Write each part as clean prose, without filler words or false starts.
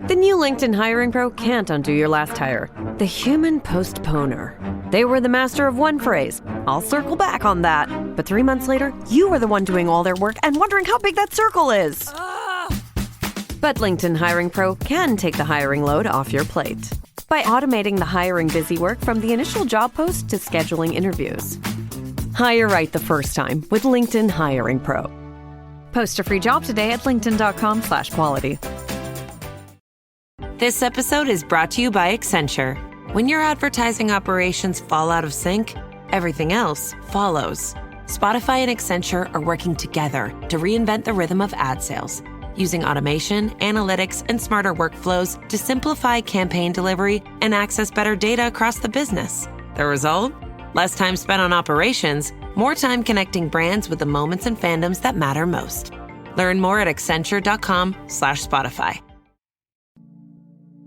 The new LinkedIn Hiring Pro can't undo your last hire. The human postponer. They were the master of one phrase. I'll circle back on that. But 3 months later, you were the one doing all their work and wondering how big that circle is. But LinkedIn Hiring Pro can take the hiring load off your plate by automating the hiring busy work from the initial job post to scheduling interviews. Hire right the first time with LinkedIn Hiring Pro. Post a free job today at linkedin.com/quality. This episode is brought to you by Accenture. When your advertising operations fall out of sync, everything else follows. Spotify and Accenture are working together to reinvent the rhythm of ad sales, using automation, analytics, and smarter workflows to simplify campaign delivery and access better data across the business. The result? Less time spent on operations, more time connecting brands with the moments and fandoms that matter most. Learn more at accenture.com/Spotify.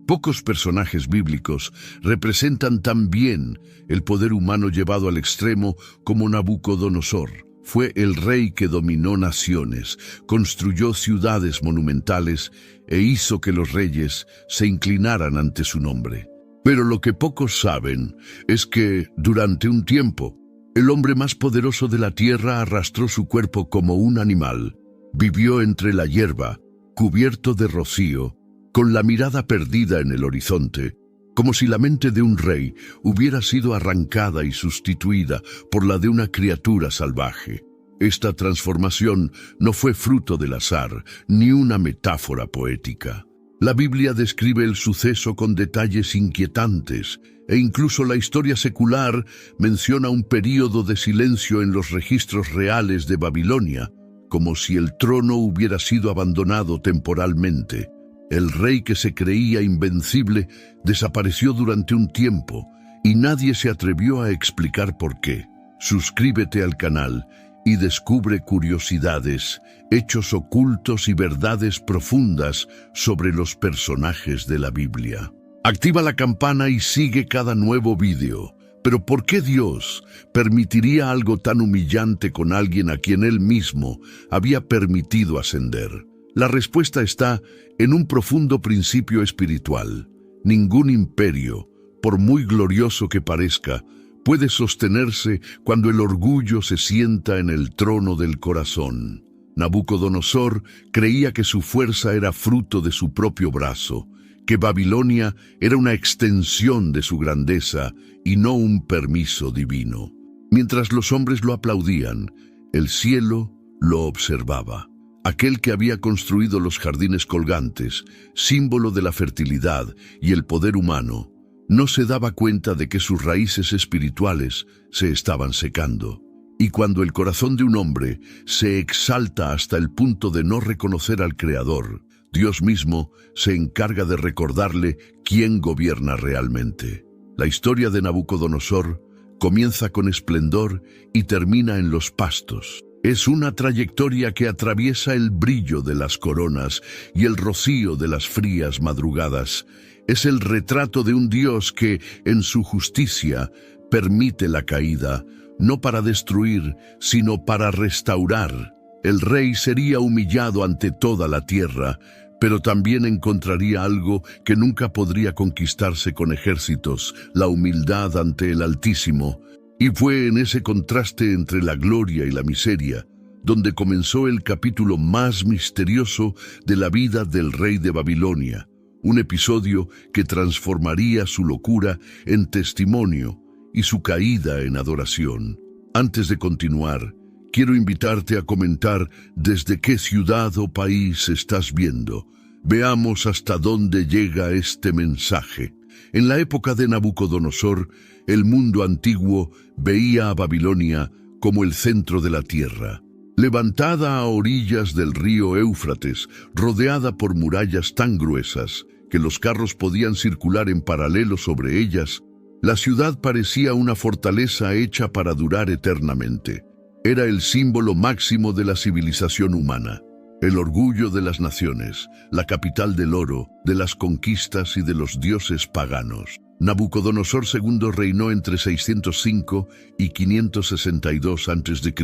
Pocos personajes bíblicos representan tan bien el poder humano llevado al extremo como Nabucodonosor. Fue el rey que dominó naciones, construyó ciudades monumentales e hizo que los reyes se inclinaran ante su nombre. Pero lo que pocos saben es que, durante un tiempo, el hombre más poderoso de la tierra arrastró su cuerpo como un animal. Vivió entre la hierba, cubierto de rocío, con la mirada perdida en el horizonte, como si la mente de un rey hubiera sido arrancada y sustituida por la de una criatura salvaje. Esta transformación no fue fruto del azar, ni una metáfora poética. La Biblia describe el suceso con detalles inquietantes, e incluso la historia secular menciona un período de silencio en los registros reales de Babilonia, como si el trono hubiera sido abandonado temporalmente. El rey que se creía invencible desapareció durante un tiempo y nadie se atrevió a explicar por qué. Suscríbete al canal y descubre curiosidades, hechos ocultos y verdades profundas sobre los personajes de la Biblia. Activa la campana y sigue cada nuevo vídeo. Pero ¿por qué Dios permitiría algo tan humillante con alguien a quien Él mismo había permitido ascender? La respuesta está en un profundo principio espiritual. Ningún imperio, por muy glorioso que parezca, puede sostenerse cuando el orgullo se sienta en el trono del corazón. Nabucodonosor creía que su fuerza era fruto de su propio brazo, que Babilonia era una extensión de su grandeza y no un permiso divino. Mientras los hombres lo aplaudían, el cielo lo observaba. Aquel que había construido los jardines colgantes, símbolo de la fertilidad y el poder humano, no se daba cuenta de que sus raíces espirituales se estaban secando. Y cuando el corazón de un hombre se exalta hasta el punto de no reconocer al Creador, Dios mismo se encarga de recordarle quién gobierna realmente. La historia de Nabucodonosor comienza con esplendor y termina en los pastos. Es una trayectoria que atraviesa el brillo de las coronas y el rocío de las frías madrugadas. Es el retrato de un Dios que, en su justicia, permite la caída, no para destruir, sino para restaurar. El rey sería humillado ante toda la tierra, pero también encontraría algo que nunca podría conquistarse con ejércitos, la humildad ante el Altísimo. Y fue en ese contraste entre la gloria y la miseria donde comenzó el capítulo más misterioso de la vida del rey de Babilonia, un episodio que transformaría su locura en testimonio y su caída en adoración. Antes de continuar, quiero invitarte a comentar desde qué ciudad o país estás viendo. Veamos hasta dónde llega este mensaje. En la época de Nabucodonosor, el mundo antiguo veía a Babilonia como el centro de la tierra. Levantada a orillas del río Éufrates, rodeada por murallas tan gruesas que los carros podían circular en paralelo sobre ellas, la ciudad parecía una fortaleza hecha para durar eternamente. Era el símbolo máximo de la civilización humana, el orgullo de las naciones, la capital del oro, de las conquistas y de los dioses paganos. Nabucodonosor II reinó entre 605 y 562 a.C.,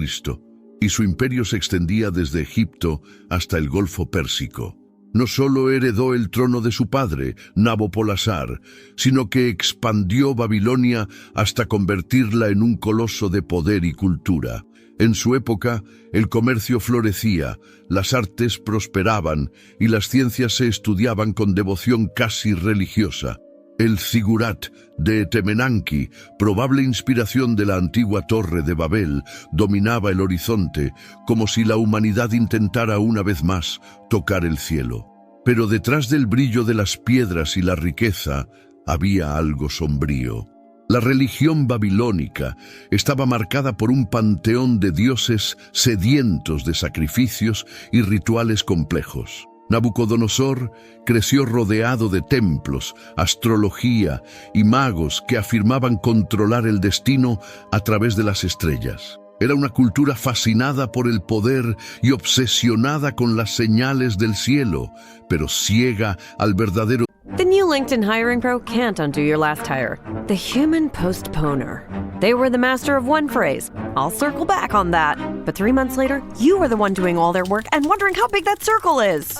y su imperio se extendía desde Egipto hasta el Golfo Pérsico. no solo heredó el trono de su padre, Nabopolassar, sino que expandió Babilonia hasta convertirla en un coloso de poder y cultura. En su época, el comercio florecía, las artes prosperaban y las ciencias se estudiaban con devoción casi religiosa. El zigurat de Etemenanki, probable inspiración de la antigua Torre de Babel, dominaba el horizonte, como si la humanidad intentara una vez más tocar el cielo. Pero detrás del brillo de las piedras y la riqueza había algo sombrío. La religión babilónica estaba marcada por un panteón de dioses sedientos de sacrificios y rituales complejos. Nabucodonosor creció rodeado de templos, astrología y magos que afirmaban controlar el destino a través de las estrellas. Era una cultura fascinada por el poder y obsesionada con las señales del cielo, pero ciega al verdadero. The new LinkedIn Hiring Pro can't undo your last hire. The human postponer. They were the master of one phrase. I'll circle back on that. But 3 months later, you were the one doing all their work and wondering how big that circle is.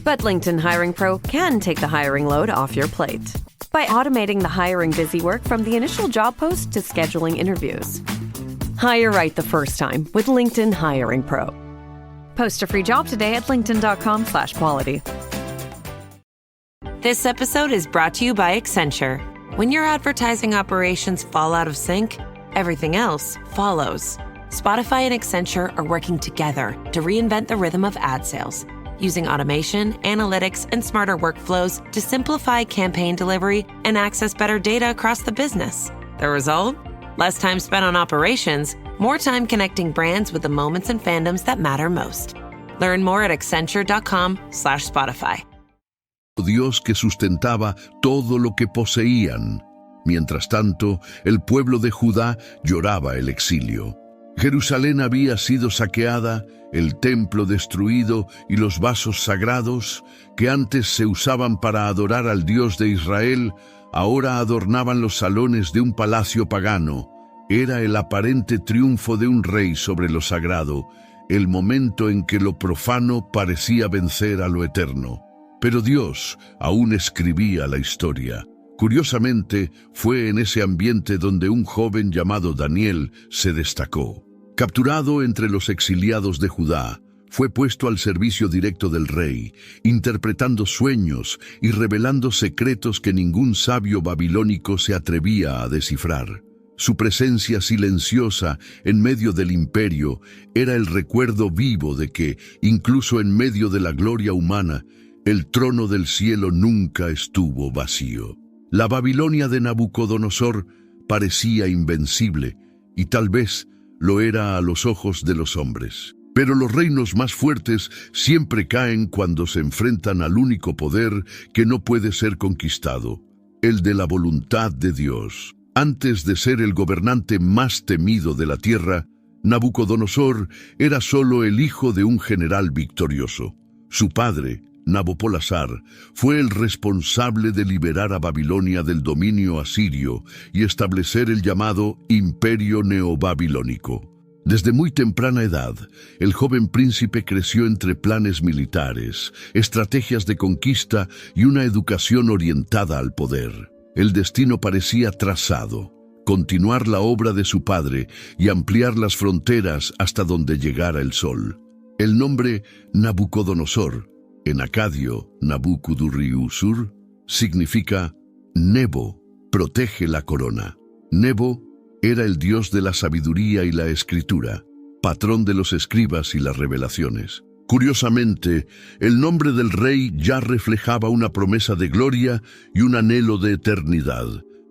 But LinkedIn Hiring Pro can take the hiring load off your plate by automating the hiring busy work from the initial job post to scheduling interviews. Hire right the first time with LinkedIn Hiring Pro. Post a free job today at linkedin.com/quality. This episode is brought to you by Accenture. When your advertising operations fall out of sync, everything else follows. Spotify and Accenture are working together to reinvent the rhythm of ad sales, using automation, analytics, and smarter workflows to simplify campaign delivery and access better data across the business. The result? Less time spent on operations, more time connecting brands with the moments and fandoms that matter most. Learn more at accenture.com/Spotify. Dios que sustentaba todo lo que poseían. Mientras tanto, el pueblo de Judá lloraba el exilio. Jerusalén había sido saqueada, el templo destruido y los vasos sagrados, que antes se usaban para adorar al Dios de Israel, ahora adornaban los salones de un palacio pagano. Era el aparente triunfo de un rey sobre lo sagrado, el momento en que lo profano parecía vencer a lo eterno. Pero Dios aún escribía la historia. Curiosamente, fue en ese ambiente donde un joven llamado Daniel se destacó. Capturado entre los exiliados de Judá, fue puesto al servicio directo del rey, interpretando sueños y revelando secretos que ningún sabio babilónico se atrevía a descifrar. Su presencia silenciosa en medio del imperio era el recuerdo vivo de que, incluso en medio de la gloria humana, el trono del cielo nunca estuvo vacío. La Babilonia de Nabucodonosor parecía invencible, y tal vez lo era a los ojos de los hombres. Pero los reinos más fuertes siempre caen cuando se enfrentan al único poder que no puede ser conquistado, el de la voluntad de Dios. Antes de ser el gobernante más temido de la tierra, Nabucodonosor era solo el hijo de un general victorioso. Su padre, Nabopolassar, fue el responsable de liberar a Babilonia del dominio asirio y establecer el llamado Imperio Neobabilónico. Desde muy temprana edad, el joven príncipe creció entre planes militares, estrategias de conquista y una educación orientada al poder. El destino parecía trazado: continuar la obra de su padre y ampliar las fronteras hasta donde llegara el sol. El nombre Nabucodonosor, en acadio Nabucudurriusur, significa Nebo, protege la corona. Nebo era el dios de la sabiduría y la escritura, patrón de los escribas y las revelaciones. Curiosamente, el nombre del rey ya reflejaba una promesa de gloria y un anhelo de eternidad,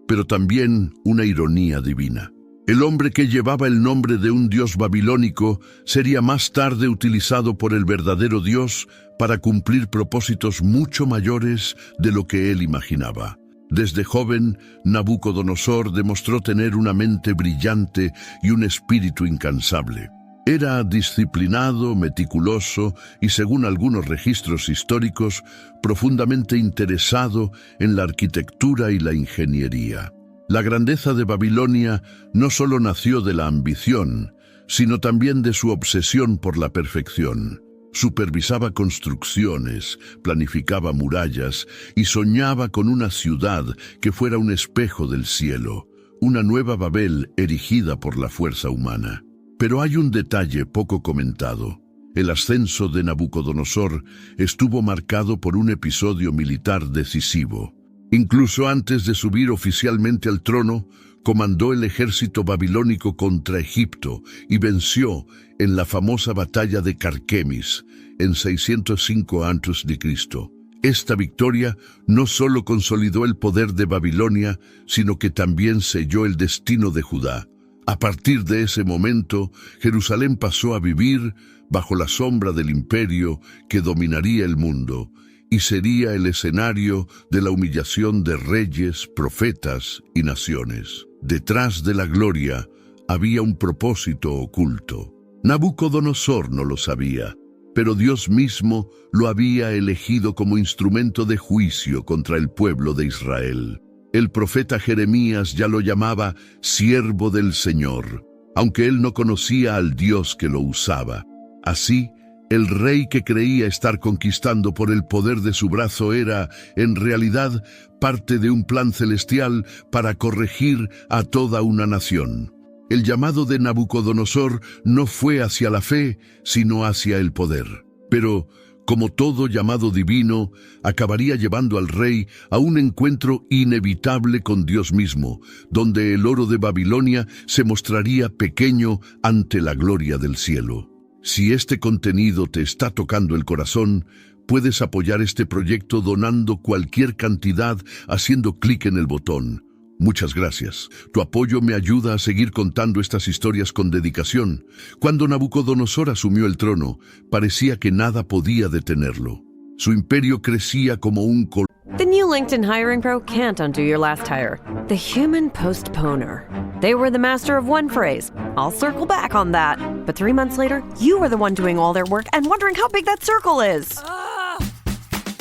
pero también una ironía divina. El hombre que llevaba el nombre de un dios babilónico sería más tarde utilizado por el verdadero Dios para cumplir propósitos mucho mayores de lo que él imaginaba. Desde joven, Nabucodonosor demostró tener una mente brillante y un espíritu incansable. Era disciplinado, meticuloso y, según algunos registros históricos, profundamente interesado en la arquitectura y la ingeniería. La grandeza de Babilonia no solo nació de la ambición, sino también de su obsesión por la perfección. Supervisaba construcciones, planificaba murallas y soñaba con una ciudad que fuera un espejo del cielo, una nueva Babel erigida por la fuerza humana. Pero hay un detalle poco comentado. El ascenso de Nabucodonosor estuvo marcado por un episodio militar decisivo. Incluso antes de subir oficialmente al trono, comandó el ejército babilónico contra Egipto y venció en la famosa batalla de Carquemis en 605 a.C. Esta victoria no solo consolidó el poder de Babilonia, sino que también selló el destino de Judá. A partir de ese momento, Jerusalén pasó a vivir bajo la sombra del imperio que dominaría el mundo, y sería el escenario de la humillación de reyes, profetas y naciones. Detrás de la gloria había un propósito oculto. Nabucodonosor no lo sabía, pero Dios mismo lo había elegido como instrumento de juicio contra el pueblo de Israel. El profeta Jeremías ya lo llamaba siervo del Señor, aunque él no conocía al Dios que lo usaba. Así, el rey que creía estar conquistando por el poder de su brazo era, en realidad, parte de un plan celestial para corregir a toda una nación. El llamado de Nabucodonosor no fue hacia la fe, sino hacia el poder. Pero, como todo llamado divino, acabaría llevando al rey a un encuentro inevitable con Dios mismo, donde el oro de Babilonia se mostraría pequeño ante la gloria del cielo. Si este contenido te está tocando el corazón, puedes apoyar este proyecto donando cualquier cantidad haciendo clic en el botón. Muchas gracias. Tu apoyo me ayuda a seguir contando estas historias con dedicación. Cuando Nabucodonosor asumió el trono, parecía que nada podía detenerlo. Su imperio crecía como un The new LinkedIn Hiring Pro can't undo your last hire. The human postponer. They were the master of one phrase. I'll circle back on that. But 3 months later, you were the one doing all their work and wondering how big that circle is.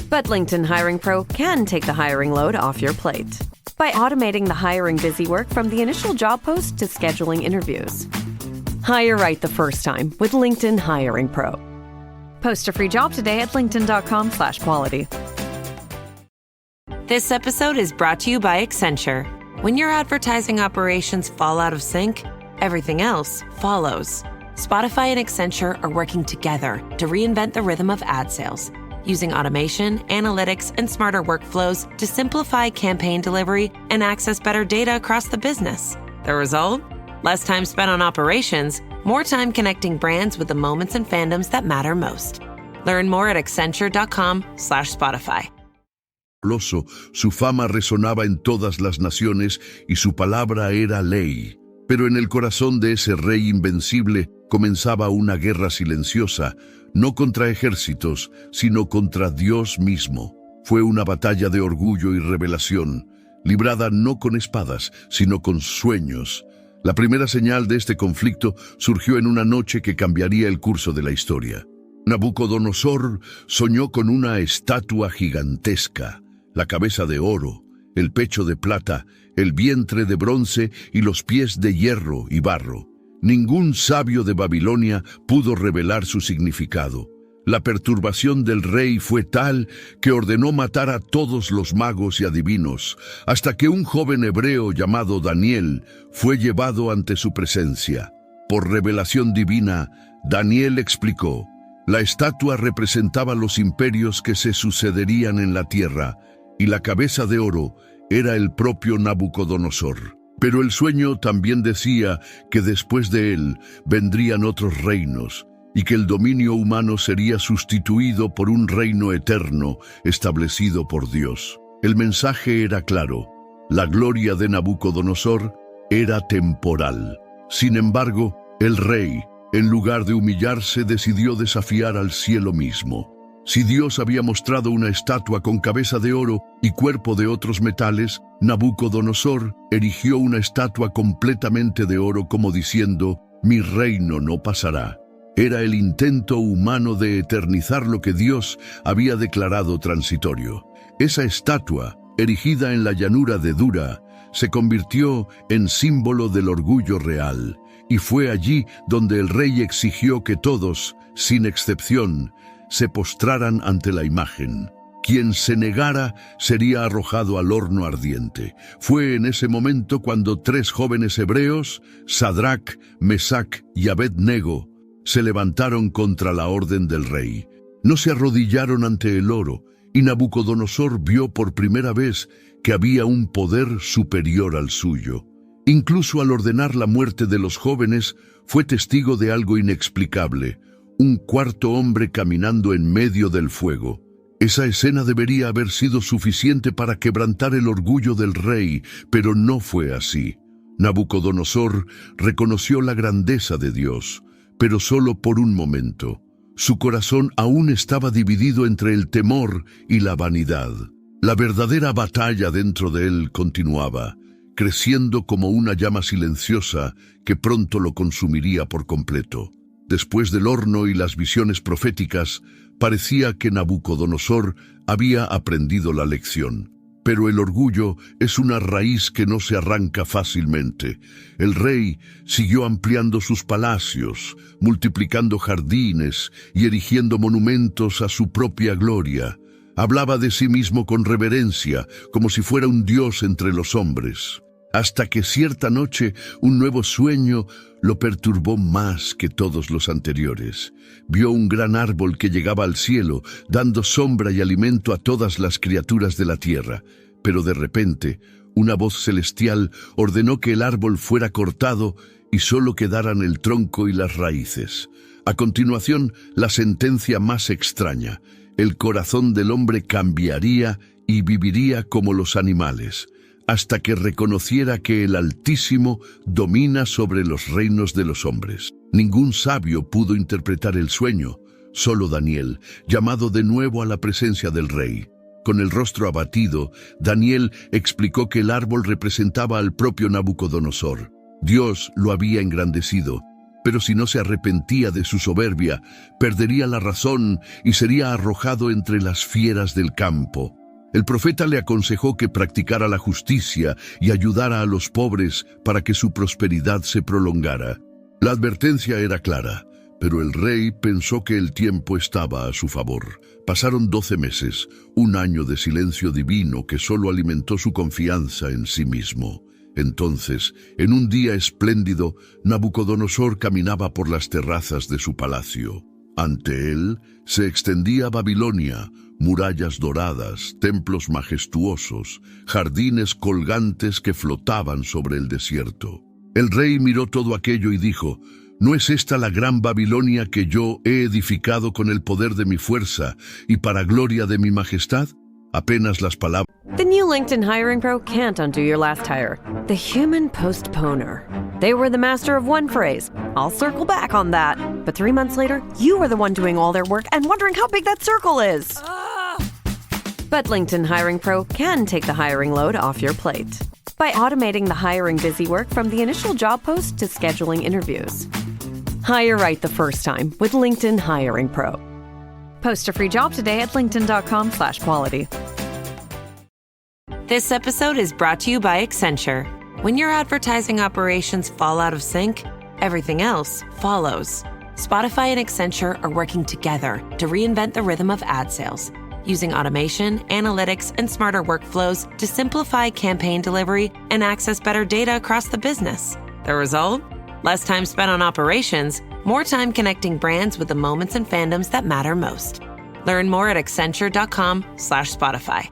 But LinkedIn Hiring Pro can take the hiring load off your plate by automating the hiring busy work from the initial job post to scheduling interviews. Hire right the first time with LinkedIn Hiring Pro. Post a free job today at linkedin.com/quality. This episode is brought to you by Accenture. When your advertising operations fall out of sync, everything else follows. Spotify and Accenture are working together to reinvent the rhythm of ad sales, using automation, analytics, and smarter workflows to simplify campaign delivery and access better data across the business. The result? Less time spent on operations, more time connecting brands with the moments and fandoms that matter most. Learn more at accenture.com/Spotify. Su fama resonaba en todas las naciones y su palabra era ley. Pero en el corazón de ese rey invencible comenzaba una guerra silenciosa, no contra ejércitos, sino contra Dios mismo. Fue una batalla de orgullo y revelación, librada no con espadas, sino con sueños. La primera señal de este conflicto surgió en una noche que cambiaría el curso de la historia. Nabucodonosor soñó con una estatua gigantesca, la cabeza de oro, el pecho de plata, el vientre de bronce y los pies de hierro y barro. Ningún sabio de Babilonia pudo revelar su significado. La perturbación del rey fue tal que ordenó matar a todos los magos y adivinos, hasta que un joven hebreo llamado Daniel fue llevado ante su presencia. Por revelación divina, Daniel explicó: la estatua representaba los imperios que se sucederían en la tierra, y la cabeza de oro era el propio Nabucodonosor. Pero el sueño también decía que después de él vendrían otros reinos, y que el dominio humano sería sustituido por un reino eterno establecido por Dios. El mensaje era claro: la gloria de Nabucodonosor era temporal. Sin embargo, el rey, en lugar de humillarse, decidió desafiar al cielo mismo. Si Dios había mostrado una estatua con cabeza de oro y cuerpo de otros metales, Nabucodonosor erigió una estatua completamente de oro como diciendo: mi reino no pasará. Era el intento humano de eternizar lo que Dios había declarado transitorio. Esa estatua, erigida en la llanura de Dura, se convirtió en símbolo del orgullo real, y fue allí donde el rey exigió que todos, sin excepción, se postraran ante la imagen. Quien se negara sería arrojado al horno ardiente. Fue en ese momento cuando 3 jóvenes hebreos, Sadrac, Mesac y Abed-nego, se levantaron contra la orden del rey. No se arrodillaron ante el oro, y Nabucodonosor vio por primera vez que había un poder superior al suyo. Incluso al ordenar la muerte de los jóvenes, fue testigo de algo inexplicable: un cuarto hombre caminando en medio del fuego. Esa escena debería haber sido suficiente para quebrantar el orgullo del rey, pero no fue así. Nabucodonosor reconoció la grandeza de Dios, pero solo por un momento. Su corazón aún estaba dividido entre el temor y la vanidad. La verdadera batalla dentro de él continuaba, creciendo como una llama silenciosa que pronto lo consumiría por completo. Después del horno y las visiones proféticas, parecía que Nabucodonosor había aprendido la lección. Pero el orgullo es una raíz que no se arranca fácilmente. El rey siguió ampliando sus palacios, multiplicando jardines y erigiendo monumentos a su propia gloria. Hablaba de sí mismo con reverencia, como si fuera un dios entre los hombres. Hasta que cierta noche un nuevo sueño lo perturbó más que todos los anteriores. Vio un gran árbol que llegaba al cielo, dando sombra y alimento a todas las criaturas de la tierra. Pero de repente, una voz celestial ordenó que el árbol fuera cortado y solo quedaran el tronco y las raíces. A continuación, la sentencia más extraña: el corazón del hombre cambiaría y viviría como los animales, hasta que reconociera que el Altísimo domina sobre los reinos de los hombres. Ningún sabio pudo interpretar el sueño, solo Daniel, llamado de nuevo a la presencia del rey. Con el rostro abatido, Daniel explicó que el árbol representaba al propio Nabucodonosor. Dios lo había engrandecido, pero si no se arrepentía de su soberbia, perdería la razón y sería arrojado entre las fieras del campo. El profeta le aconsejó que practicara la justicia y ayudara a los pobres para que su prosperidad se prolongara. La advertencia era clara, pero el rey pensó que el tiempo estaba a su favor. Pasaron 12 meses, un año de silencio divino que solo alimentó su confianza en sí mismo. Entonces, en un día espléndido, Nabucodonosor caminaba por las terrazas de su palacio. Ante él se extendía Babilonia, murallas doradas, templos majestuosos, jardines colgantes que flotaban sobre el desierto. El rey miró todo aquello y dijo: ¿no es esta la gran Babilonia que yo he edificado con el poder de mi fuerza y para gloria de mi majestad? Apenas las palabras. The new LinkedIn Hiring Pro can't undo your last hire. The human postponer. They were the master of one phrase. I'll circle back on that. But 3 months later, you were the one doing all their work and wondering how big that circle is. But LinkedIn Hiring Pro can take the hiring load off your plate by automating the hiring busy work from the initial job post to scheduling interviews. Hire right the first time with LinkedIn Hiring Pro. Post a free job today at linkedin.com/quality. This episode is brought to you by Accenture. When your advertising operations fall out of sync, everything else follows. Spotify and Accenture are working together to reinvent the rhythm of ad sales, using automation, analytics, and smarter workflows to simplify campaign delivery and access better data across the business. The result? Less time spent on operations, more time connecting brands with the moments and fandoms that matter most. Learn more at accenture.com/Spotify.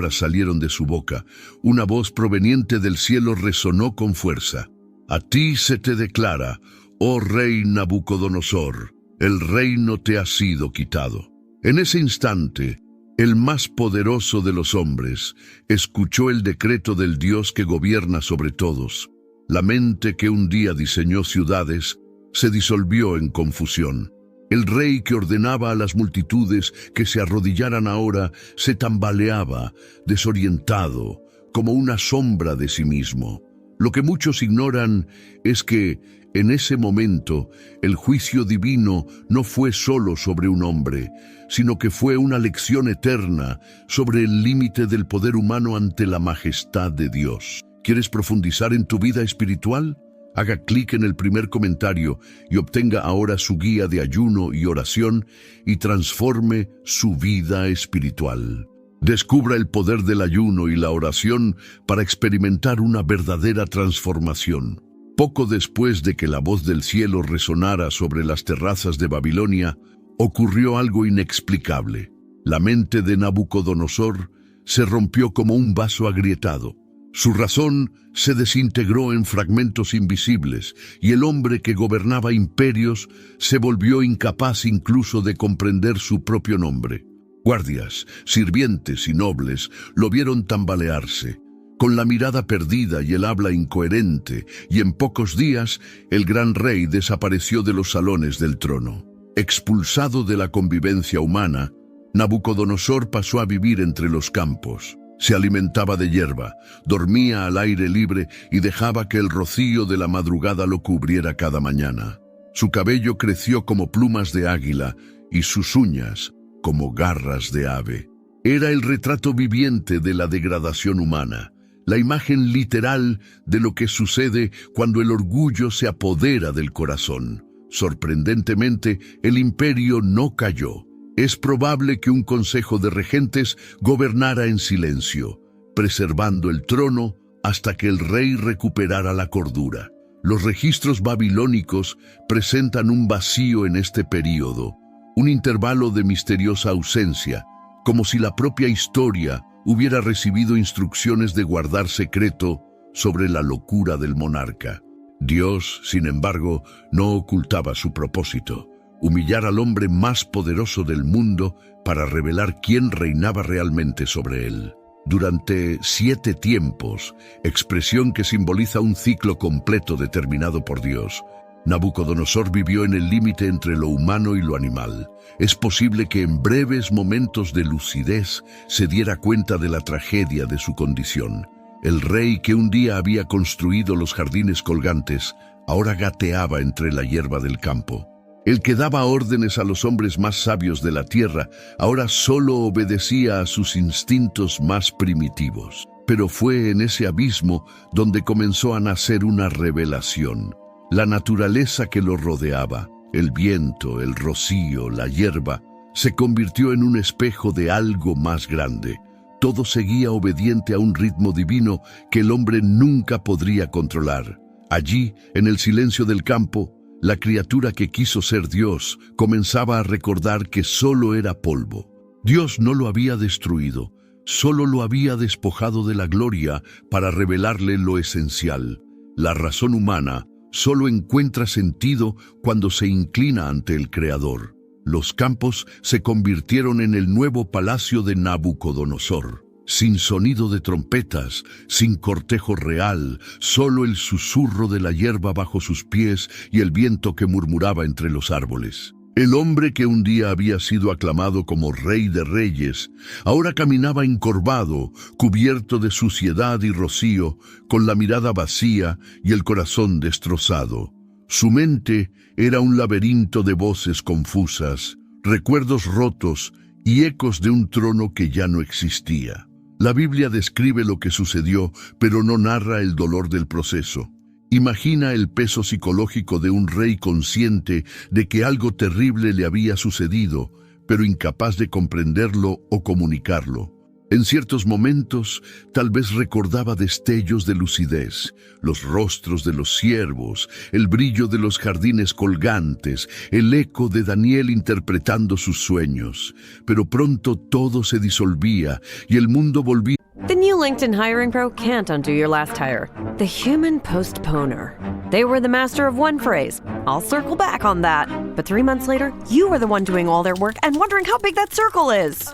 Salieron de su boca. Una voz proveniente del cielo resonó con fuerza. A ti se te declara, oh rey Nabucodonosor, el reino te ha sido quitado. En ese instante, el más poderoso de los hombres escuchó el decreto del Dios que gobierna sobre todos. La mente que un día diseñó ciudades se disolvió en confusión. El rey que ordenaba a las multitudes que se arrodillaran ahora se tambaleaba, desorientado, como una sombra de sí mismo. Lo que muchos ignoran es que, en ese momento, el juicio divino no fue solo sobre un hombre, sino que fue una lección eterna sobre el límite del poder humano ante la majestad de Dios. ¿Quieres profundizar en tu vida espiritual? Haga clic en el primer comentario y obtenga ahora su guía de ayuno y oración y transforme su vida espiritual. Descubra el poder del ayuno y la oración para experimentar una verdadera transformación. Poco después de que la voz del cielo resonara sobre las terrazas de Babilonia, ocurrió algo inexplicable. La mente de Nabucodonosor se rompió como un vaso agrietado. Su razón se desintegró en fragmentos invisibles y el hombre que gobernaba imperios se volvió incapaz incluso de comprender su propio nombre. Guardias, sirvientes y nobles lo vieron tambalearse, con la mirada perdida y el habla incoherente, y en pocos días el gran rey desapareció de los salones del trono. Expulsado de la convivencia humana, Nabucodonosor pasó a vivir entre los campos. Se alimentaba de hierba, dormía al aire libre y dejaba que el rocío de la madrugada lo cubriera cada mañana. Su cabello creció como plumas de águila y sus uñas como garras de ave. Era el retrato viviente de la degradación humana, la imagen literal de lo que sucede cuando el orgullo se apodera del corazón. Sorprendentemente, el imperio no cayó. Es probable que un consejo de regentes gobernara en silencio, preservando el trono hasta que el rey recuperara la cordura. Los registros babilónicos presentan un vacío en este período, un intervalo de misteriosa ausencia, como si la propia historia hubiera recibido instrucciones de guardar secreto sobre la locura del monarca. Dios, sin embargo, no ocultaba su propósito: humillar al hombre más poderoso del mundo para revelar quién reinaba realmente sobre él. Durante 7 tiempos, expresión que simboliza un ciclo completo determinado por Dios, Nabucodonosor vivió en el límite entre lo humano y lo animal. Es posible que en breves momentos de lucidez se diera cuenta de la tragedia de su condición. El rey que un día había construido los jardines colgantes, ahora gateaba entre la hierba del campo. El que daba órdenes a los hombres más sabios de la tierra, ahora solo obedecía a sus instintos más primitivos. Pero fue en ese abismo donde comenzó a nacer una revelación. La naturaleza que lo rodeaba, el viento, el rocío, la hierba, se convirtió en un espejo de algo más grande. Todo seguía obediente a un ritmo divino que el hombre nunca podría controlar. Allí, en el silencio del campo, la criatura que quiso ser Dios comenzaba a recordar que solo era polvo. Dios no lo había destruido, solo lo había despojado de la gloria para revelarle lo esencial. La razón humana solo encuentra sentido cuando se inclina ante el Creador. Los campos se convirtieron en el nuevo palacio de Nabucodonosor. Sin sonido de trompetas, sin cortejo real, solo el susurro de la hierba bajo sus pies y el viento que murmuraba entre los árboles. El hombre que un día había sido aclamado como Rey de Reyes, ahora caminaba encorvado, cubierto de suciedad y rocío, con la mirada vacía y el corazón destrozado. Su mente era un laberinto de voces confusas, recuerdos rotos y ecos de un trono que ya no existía. La Biblia describe lo que sucedió, pero no narra el dolor del proceso. Imagina el peso psicológico de un rey consciente de que algo terrible le había sucedido, pero incapaz de comprenderlo o comunicarlo. En ciertos momentos, tal vez recordaba destellos de lucidez, los rostros de los siervos, el brillo de los jardines colgantes, el eco de Daniel interpretando sus sueños. Pero pronto todo se disolvía y el mundo volvía. The new LinkedIn Hiring Pro can't undo your last hire. The human postponer. They were the master of one phrase, "I'll circle back on that." But 3 months later, you were the one doing all their work and wondering how big that circle is.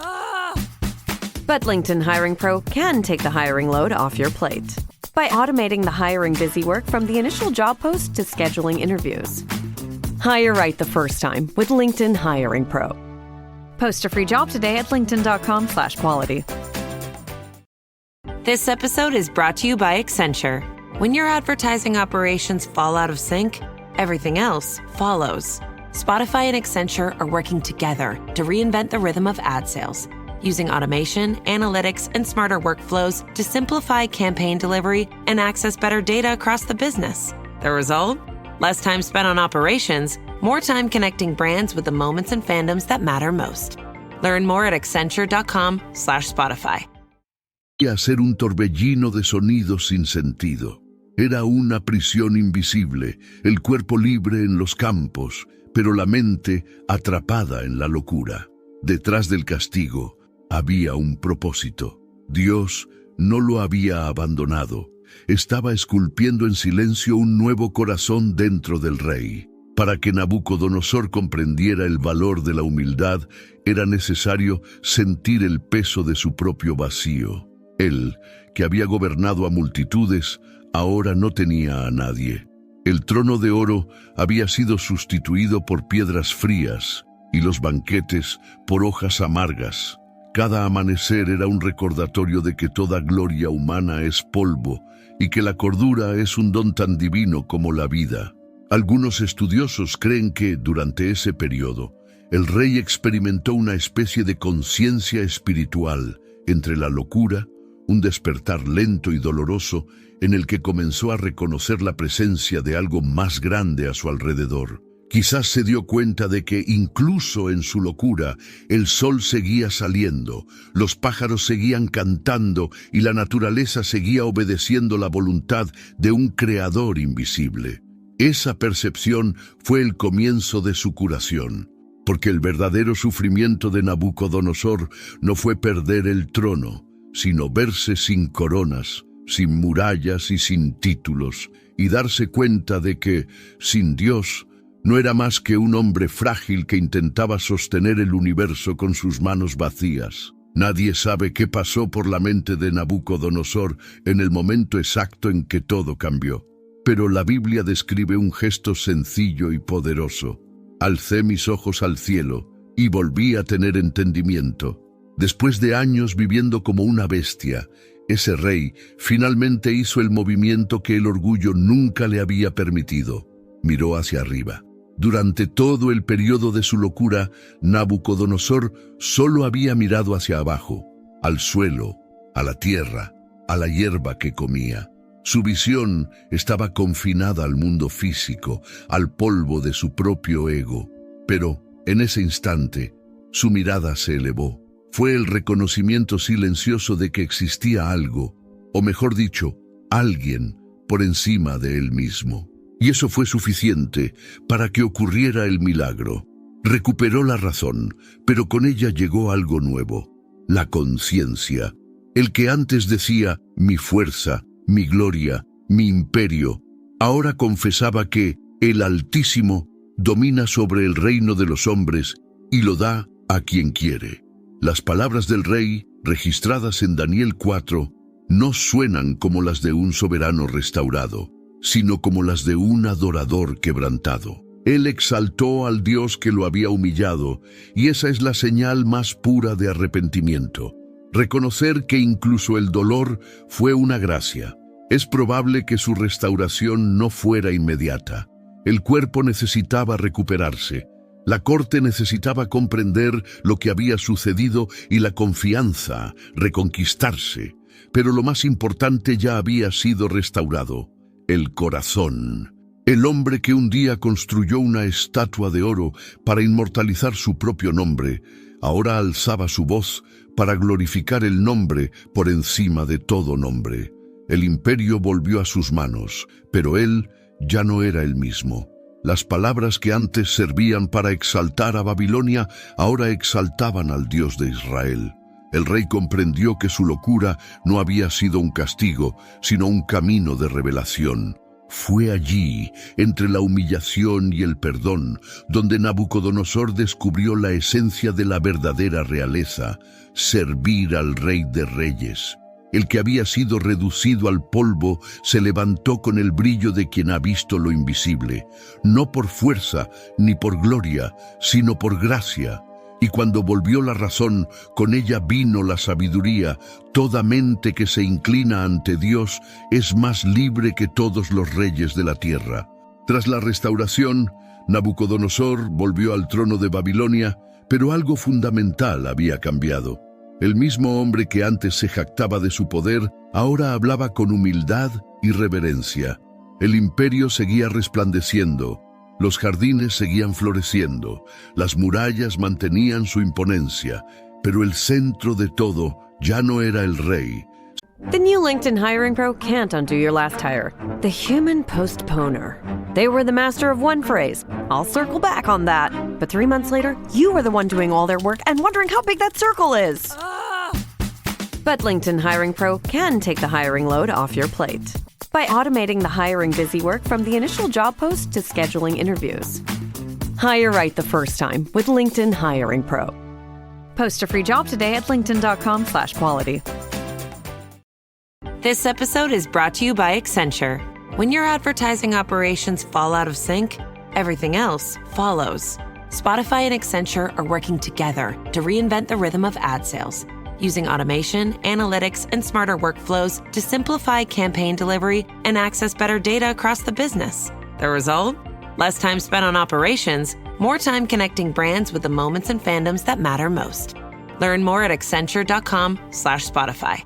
But LinkedIn Hiring Pro can take the hiring load off your plate by automating the hiring busy work from the initial job post to scheduling interviews. Hire right the first time with LinkedIn Hiring Pro. Post a free job today at linkedin.com/quality. This episode is brought to you by Accenture. When your advertising operations fall out of sync, everything else follows. Spotify and Accenture are working together to reinvent the rhythm of ad sales, using automation, analytics, and smarter workflows to simplify campaign delivery and access better data across the business. The result? Less time spent on operations, more time connecting brands with the moments and fandoms that matter most. Learn more at Accenture.com/Spotify. Ser un torbellino de sonidos sin sentido. Era una prisión invisible, el cuerpo libre en los campos, pero la mente atrapada en la locura. Detrás del castigo había un propósito. Dios no lo había abandonado. Estaba esculpiendo en silencio un nuevo corazón dentro del rey. Para que Nabucodonosor comprendiera el valor de la humildad, era necesario sentir el peso de su propio vacío. Él, que había gobernado a multitudes, ahora no tenía a nadie. El trono de oro había sido sustituido por piedras frías y los banquetes por hojas amargas. Cada amanecer era un recordatorio de que toda gloria humana es polvo y que la cordura es un don tan divino como la vida. Algunos estudiosos creen que, durante ese periodo, el rey experimentó una especie de conciencia espiritual entre la locura, un despertar lento y doloroso en el que comenzó a reconocer la presencia de algo más grande a su alrededor. Quizás se dio cuenta de que incluso en su locura el sol seguía saliendo, los pájaros seguían cantando y la naturaleza seguía obedeciendo la voluntad de un creador invisible. Esa percepción fue el comienzo de su curación, porque el verdadero sufrimiento de Nabucodonosor no fue perder el trono, sino verse sin coronas, sin murallas y sin títulos, y darse cuenta de que, sin Dios, no era más que un hombre frágil que intentaba sostener el universo con sus manos vacías. Nadie sabe qué pasó por la mente de Nabucodonosor en el momento exacto en que todo cambió. Pero la Biblia describe un gesto sencillo y poderoso. Alcé mis ojos al cielo y volví a tener entendimiento. Después de años viviendo como una bestia, ese rey finalmente hizo el movimiento que el orgullo nunca le había permitido. Miró hacia arriba. Durante todo el periodo de su locura, Nabucodonosor solo había mirado hacia abajo, al suelo, a la tierra, a la hierba que comía. Su visión estaba confinada al mundo físico, al polvo de su propio ego. Pero, en ese instante, su mirada se elevó. Fue el reconocimiento silencioso de que existía algo, o mejor dicho, alguien, por encima de él mismo. Y eso fue suficiente para que ocurriera el milagro. Recuperó la razón, pero con ella llegó algo nuevo, la conciencia. El que antes decía, mi fuerza, mi gloria, mi imperio, ahora confesaba que el Altísimo domina sobre el reino de los hombres y lo da a quien quiere. Las palabras del rey, registradas en Daniel 4, no suenan como las de un soberano restaurado, sino como las de un adorador quebrantado. Él exaltó al Dios que lo había humillado, y esa es la señal más pura de arrepentimiento. Reconocer que incluso el dolor fue una gracia. Es probable que su restauración no fuera inmediata. El cuerpo necesitaba recuperarse. La corte necesitaba comprender lo que había sucedido y la confianza reconquistarse. Pero lo más importante ya había sido restaurado. El corazón. El hombre que un día construyó una estatua de oro para inmortalizar su propio nombre, ahora alzaba su voz para glorificar el nombre por encima de todo nombre. El imperio volvió a sus manos, pero él ya no era el mismo. Las palabras que antes servían para exaltar a Babilonia, ahora exaltaban al Dios de Israel. El rey comprendió que su locura no había sido un castigo, sino un camino de revelación. Fue allí, entre la humillación y el perdón, donde Nabucodonosor descubrió la esencia de la verdadera realeza, servir al Rey de Reyes. El que había sido reducido al polvo se levantó con el brillo de quien ha visto lo invisible, no por fuerza ni por gloria, sino por gracia. Y cuando volvió la razón, con ella vino la sabiduría. Toda mente que se inclina ante Dios es más libre que todos los reyes de la tierra. Tras la restauración, Nabucodonosor volvió al trono de Babilonia, pero algo fundamental había cambiado. El mismo hombre que antes se jactaba de su poder, ahora hablaba con humildad y reverencia. El imperio seguía resplandeciendo, los jardines seguían floreciendo, las murallas mantenían su imponencia, pero el centro de todo ya no era el rey. The new LinkedIn Hiring Pro can't undo your last hire. The human postponer. They were the master of one phrase. I'll circle back on that. But 3 months later, you were the one doing all their work and wondering how big that circle is. But LinkedIn Hiring Pro can take the hiring load off your plate by automating the hiring busy work from the initial job post to scheduling interviews. Hire right the first time with LinkedIn Hiring Pro. Post a free job today at linkedin.com/quality. This episode is brought to you by Accenture. When your advertising operations fall out of sync, everything else follows. Spotify and Accenture are working together to reinvent the rhythm of ad sales, using automation, analytics, and smarter workflows to simplify campaign delivery and access better data across the business. The result? Less time spent on operations, more time connecting brands with the moments and fandoms that matter most. Learn more at accenture.com/Spotify.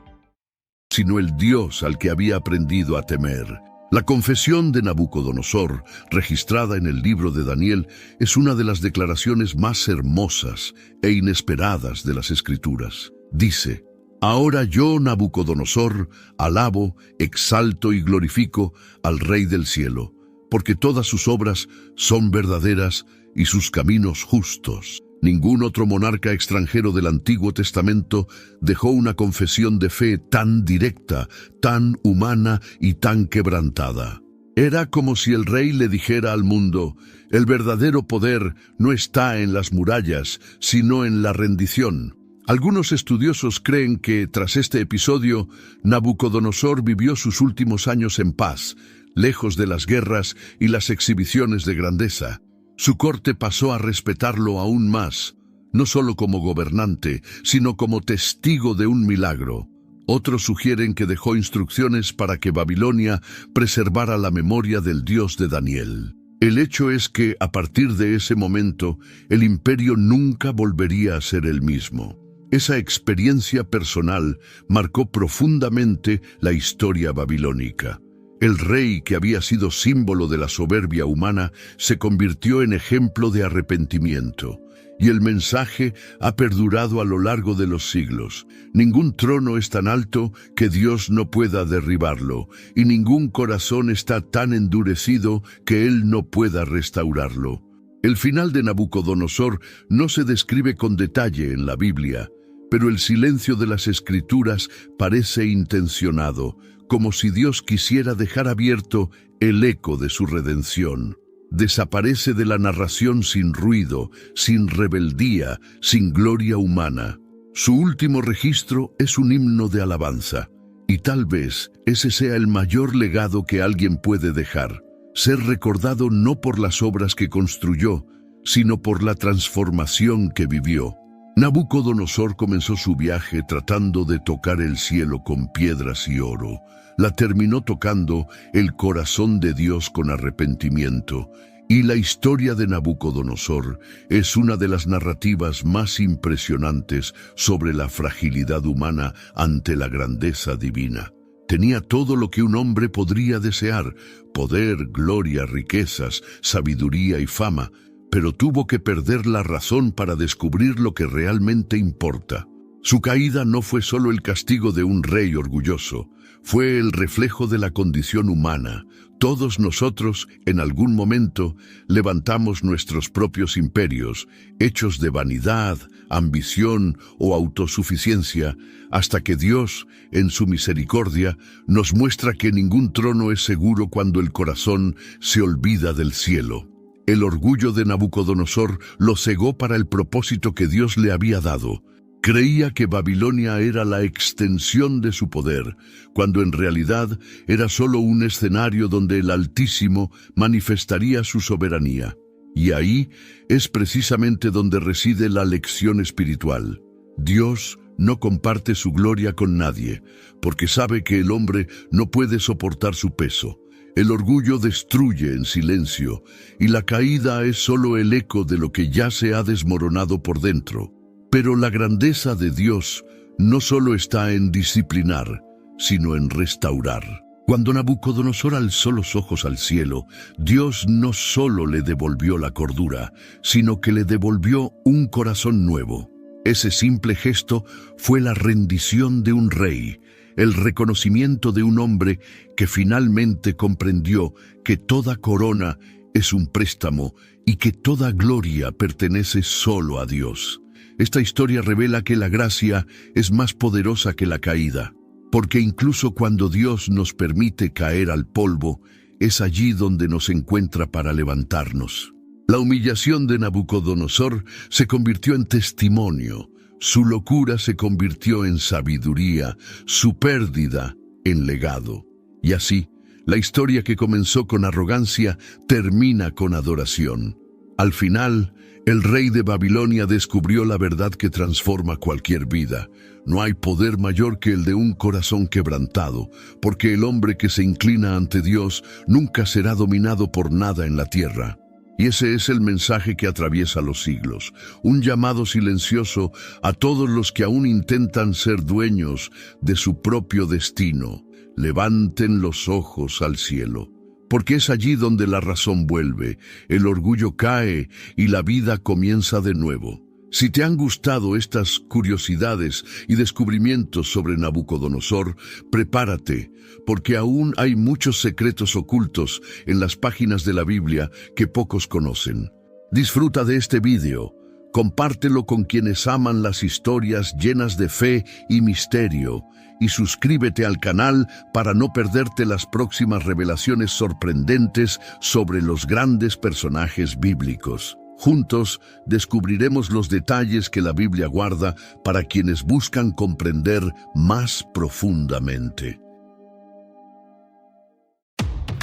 Sino el Dios al que había aprendido a temer. La confesión de Nabucodonosor, registrada en el libro de Daniel, es una de las declaraciones más hermosas e inesperadas de las Escrituras. Dice: Ahora yo, Nabucodonosor, alabo, exalto y glorifico al Rey del cielo, porque todas sus obras son verdaderas y sus caminos justos. Ningún otro monarca extranjero del Antiguo Testamento dejó una confesión de fe tan directa, tan humana y tan quebrantada. Era como si el rey le dijera al mundo: el verdadero poder no está en las murallas, sino en la rendición. Algunos estudiosos creen que, tras este episodio, Nabucodonosor vivió sus últimos años en paz, lejos de las guerras y las exhibiciones de grandeza. Su corte pasó a respetarlo aún más, no solo como gobernante, sino como testigo de un milagro. Otros sugieren que dejó instrucciones para que Babilonia preservara la memoria del Dios de Daniel. El hecho es que, a partir de ese momento, el imperio nunca volvería a ser el mismo. Esa experiencia personal marcó profundamente la historia babilónica. El rey, que había sido símbolo de la soberbia humana, se convirtió en ejemplo de arrepentimiento. Y el mensaje ha perdurado a lo largo de los siglos. Ningún trono es tan alto que Dios no pueda derribarlo, y ningún corazón está tan endurecido que Él no pueda restaurarlo. El final de Nabucodonosor no se describe con detalle en la Biblia, pero el silencio de las Escrituras parece intencionado, como si Dios quisiera dejar abierto el eco de su redención. Desaparece de la narración sin ruido, sin rebeldía, sin gloria humana. Su último registro es un himno de alabanza, y tal vez ese sea el mayor legado que alguien puede dejar: ser recordado no por las obras que construyó, sino por la transformación que vivió. Nabucodonosor comenzó su viaje tratando de tocar el cielo con piedras y oro. La terminó tocando el corazón de Dios con arrepentimiento, y la historia de Nabucodonosor es una de las narrativas más impresionantes sobre la fragilidad humana ante la grandeza divina. Tenía todo lo que un hombre podría desear: poder, gloria, riquezas, sabiduría y fama, pero tuvo que perder la razón para descubrir lo que realmente importa. Su caída no fue solo el castigo de un rey orgulloso, fue el reflejo de la condición humana. Todos nosotros, en algún momento, levantamos nuestros propios imperios, hechos de vanidad, ambición o autosuficiencia, hasta que Dios, en su misericordia, nos muestra que ningún trono es seguro cuando el corazón se olvida del cielo. El orgullo de Nabucodonosor lo cegó para el propósito que Dios le había dado. Creía que Babilonia era la extensión de su poder, cuando en realidad era solo un escenario donde el Altísimo manifestaría su soberanía. Y ahí es precisamente donde reside la lección espiritual. Dios no comparte su gloria con nadie, porque sabe que el hombre no puede soportar su peso. El orgullo destruye en silencio, y la caída es solo el eco de lo que ya se ha desmoronado por dentro. Pero la grandeza de Dios no solo está en disciplinar, sino en restaurar. Cuando Nabucodonosor alzó los ojos al cielo, Dios no solo le devolvió la cordura, sino que le devolvió un corazón nuevo. Ese simple gesto fue la rendición de un rey, el reconocimiento de un hombre que finalmente comprendió que toda corona es un préstamo y que toda gloria pertenece solo a Dios. Esta historia revela que la gracia es más poderosa que la caída, porque incluso cuando Dios nos permite caer al polvo, es allí donde nos encuentra para levantarnos. La humillación de Nabucodonosor se convirtió en testimonio, su locura se convirtió en sabiduría, su pérdida en legado. Y así, la historia que comenzó con arrogancia termina con adoración. Al final, el rey de Babilonia descubrió la verdad que transforma cualquier vida. No hay poder mayor que el de un corazón quebrantado, porque el hombre que se inclina ante Dios nunca será dominado por nada en la tierra. Y ese es el mensaje que atraviesa los siglos, un llamado silencioso a todos los que aún intentan ser dueños de su propio destino. Levanten los ojos al cielo, porque es allí donde la razón vuelve, el orgullo cae y la vida comienza de nuevo. Si te han gustado estas curiosidades y descubrimientos sobre Nabucodonosor, prepárate, porque aún hay muchos secretos ocultos en las páginas de la Biblia que pocos conocen. Disfruta de este video, compártelo con quienes aman las historias llenas de fe y misterio, y suscríbete al canal para no perderte las próximas revelaciones sorprendentes sobre los grandes personajes bíblicos. Juntos descubriremos los detalles que la Biblia guarda para quienes buscan comprender más profundamente.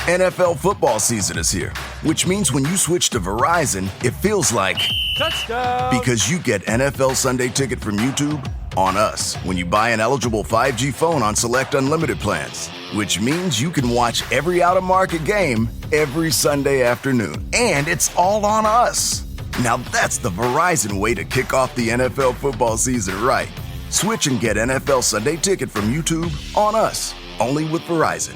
NFL football season is here, which means when you switch to Verizon, it feels like touchdown. Because you get NFL Sunday Ticket from YouTube on us when you buy an eligible 5G phone on select unlimited plans, which means you can watch every out-of-market game every Sunday afternoon. And it's all on us. Now that's the Verizon way to kick off the NFL football season right. Switch and get NFL Sunday Ticket from YouTube on us, only with Verizon.